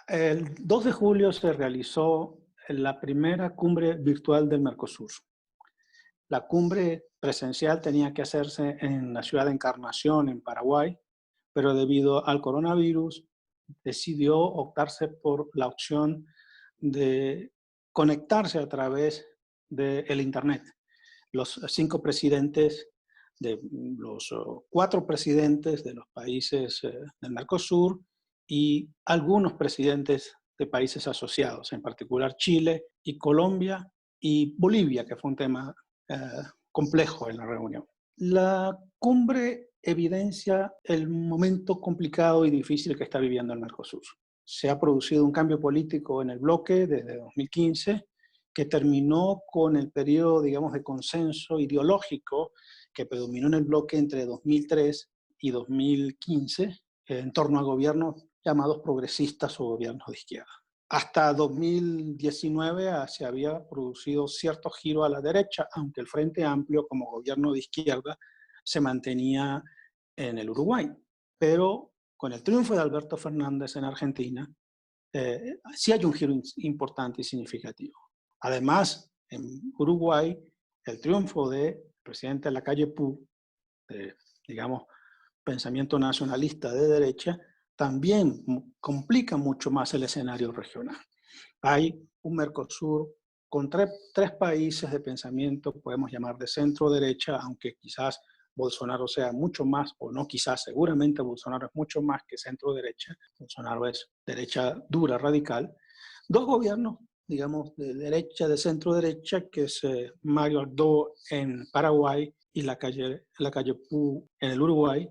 El 2 de julio se realizó la primera cumbre virtual del Mercosur. La cumbre presencial tenía que hacerse en la ciudad de Encarnación, en Paraguay, pero debido al coronavirus decidió optarse por la opción de conectarse a través del Internet. Los 5 presidentes de los 4 presidentes de los países del Mercosur y algunos presidentes de países asociados, en particular Chile y Colombia y Bolivia, que fue un tema complejo en la reunión. La cumbre evidencia el momento complicado y difícil que está viviendo el Mercosur. Se ha producido un cambio político en el bloque desde 2015 que terminó con el periodo, digamos, de consenso ideológico que predominó en el bloque entre 2003 y 2015 en torno a gobiernos llamados progresistas o gobiernos de izquierda. Hasta 2019 se había producido cierto giro a la derecha, aunque el Frente Amplio como gobierno de izquierda se mantenía en el Uruguay. Pero con el triunfo de Alberto Fernández en Argentina, sí hay un giro importante y significativo. Además, en Uruguay, el triunfo del presidente Lacalle Pou, digamos, pensamiento nacionalista de derecha, también complica mucho más el escenario regional. Hay un Mercosur con tres países de pensamiento, podemos llamar de centro-derecha, aunque quizás Bolsonaro sea mucho más, o no quizás, seguramente Bolsonaro es mucho más que centro-derecha. Bolsonaro es derecha dura, radical. Dos gobiernos, digamos, de derecha, de centro-derecha, que es Mario Abdo en Paraguay y Lacalle Pou en el Uruguay,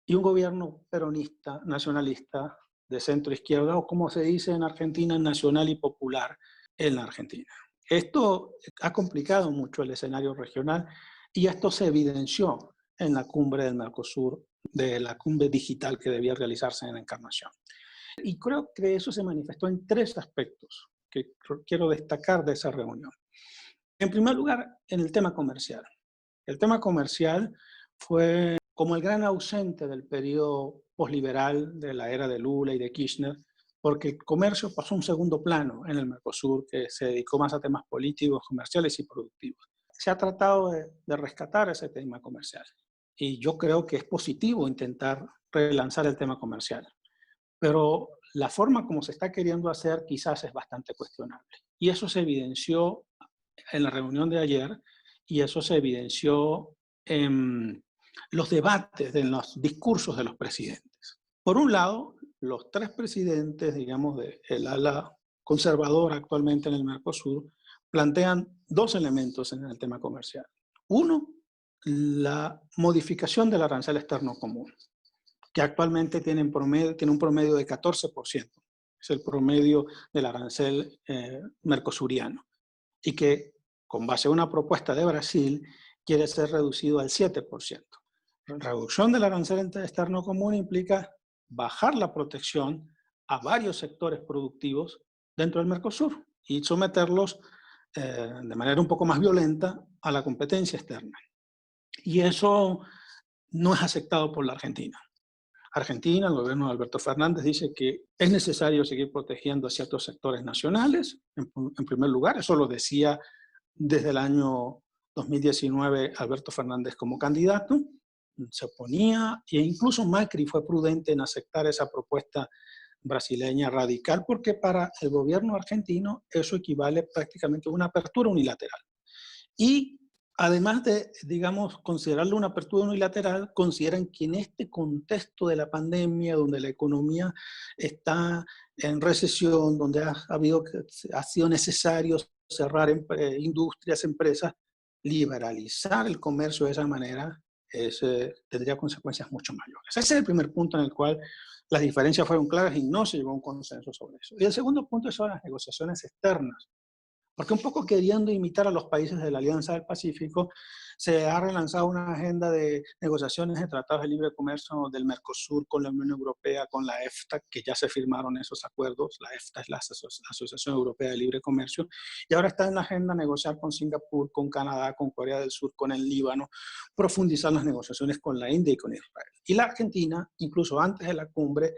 y un gobierno peronista, nacionalista, de centro-izquierda, o como se dice en Argentina, nacional y popular en la Argentina. Esto ha complicado mucho el escenario regional y esto se evidenció en la cumbre del Mercosur, de la cumbre digital que debía realizarse en Encarnación. Y creo que eso se manifestó en 3 aspectos que quiero destacar de esa reunión. En primer lugar, en el tema comercial. El tema comercial fue como el gran ausente del periodo posliberal de la era de Lula y de Kirchner, porque el comercio pasó a un segundo plano en el Mercosur, que se dedicó más a temas políticos, comerciales y productivos. Se ha tratado de rescatar ese tema comercial y yo creo que es positivo intentar relanzar el tema comercial, pero la forma como se está queriendo hacer quizás es bastante cuestionable. Y eso se evidenció en la reunión de ayer y eso se evidenció en los debates, en los discursos de los presidentes. Por un lado, los 3 presidentes, digamos, del ala conservadora actualmente en el Mercosur, plantean 2 elementos en el tema comercial. Uno, la modificación del arancel externo común, que actualmente tiene un promedio de 14%. Es el promedio del arancel mercosuriano. Y que, con base a una propuesta de Brasil, quiere ser reducido al 7%. La reducción del arancel externo común implica bajar la protección a varios sectores productivos dentro del Mercosur y someterlos de manera un poco más violenta a la competencia externa. Y eso no es aceptado por la Argentina. Argentina, el gobierno de Alberto Fernández, dice que es necesario seguir protegiendo a ciertos sectores nacionales, en primer lugar. Eso lo decía desde el año 2019 Alberto Fernández como candidato, se oponía, e incluso Macri fue prudente en aceptar esa propuesta brasileña radical, porque para el gobierno argentino eso equivale prácticamente a una apertura unilateral. Y además de, digamos, considerarlo una apertura unilateral, consideran que en este contexto de la pandemia, donde la economía está en recesión, donde ha sido necesario cerrar industrias, empresas, liberalizar el comercio de esa manera tendría consecuencias mucho mayores. Ese es el primer punto en el cual las diferencias fueron claras y no se llegó a un consenso sobre eso. Y el segundo punto son las negociaciones externas. Porque un poco queriendo imitar a los países de la Alianza del Pacífico, se ha relanzado una agenda de negociaciones de tratados de libre comercio del Mercosur con la Unión Europea, con la EFTA, que ya se firmaron esos acuerdos. La EFTA es la Asociación Europea de Libre Comercio. Y ahora está en la agenda negociar con Singapur, con Canadá, con Corea del Sur, con el Líbano, profundizar las negociaciones con la India y con Israel. Y la Argentina, incluso antes de la cumbre,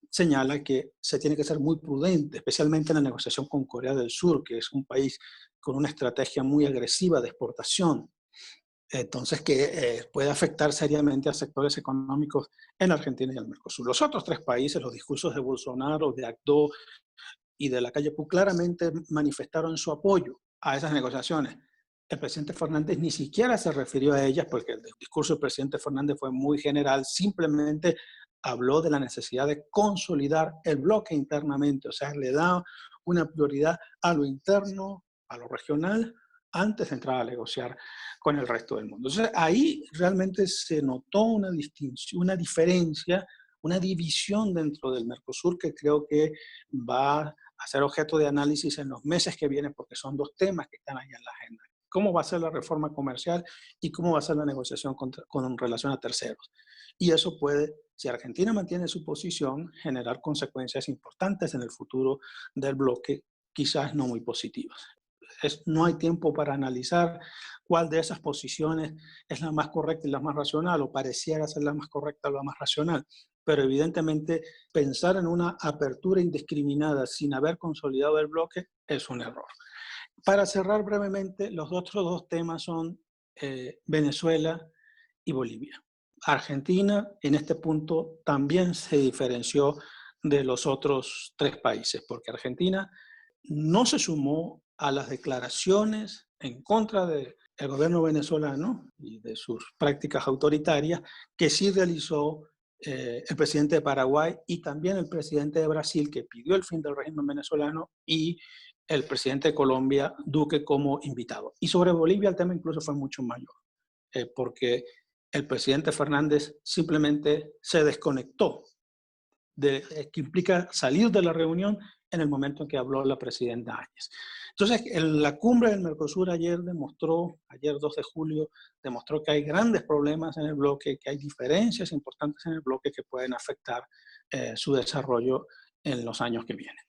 señala que se tiene que ser muy prudente, especialmente en la negociación con Corea del Sur, que es un país con una estrategia muy agresiva de exportación. Entonces, que puede afectar seriamente a sectores económicos en Argentina y el Mercosur. Los otros tres países, los discursos de Bolsonaro, de Actó y de la calle Pou claramente manifestaron su apoyo a esas negociaciones. El presidente Fernández ni siquiera se refirió a ellas porque el discurso del presidente Fernández fue muy general, simplemente habló de la necesidad de consolidar el bloque internamente, o sea, le da una prioridad a lo interno, a lo regional, antes de entrar a negociar con el resto del mundo. Entonces, ahí realmente se notó una distinción, una diferencia, una división dentro del Mercosur que creo que va a ser objeto de análisis en los meses que vienen, porque son dos temas que están ahí en la agenda. ¿Cómo va a ser la reforma comercial y cómo va a ser la negociación con relación a terceros? Y eso puede, si Argentina mantiene su posición, generar consecuencias importantes en el futuro del bloque, quizás no muy positivas. No hay tiempo para analizar cuál de esas posiciones es la más correcta y la más racional, o pareciera ser la más correcta o la más racional. Pero evidentemente pensar en una apertura indiscriminada sin haber consolidado el bloque es un error. Para cerrar brevemente, los otros dos temas son Venezuela y Bolivia. Argentina en este punto también se diferenció de los otros tres países, porque Argentina no se sumó a las declaraciones en contra del gobierno venezolano y de sus prácticas autoritarias que sí realizó el presidente de Paraguay y también el presidente de Brasil, que pidió el fin del régimen venezolano, y el presidente de Colombia, Duque, como invitado. Y sobre Bolivia el tema incluso fue mucho mayor, porque el presidente Fernández simplemente se desconectó, que implica salir de la reunión en el momento en que habló la presidenta Áñez. Entonces, la cumbre del Mercosur ayer 2 de julio, demostró que hay grandes problemas en el bloque, que hay diferencias importantes en el bloque que pueden afectar su desarrollo en los años que vienen.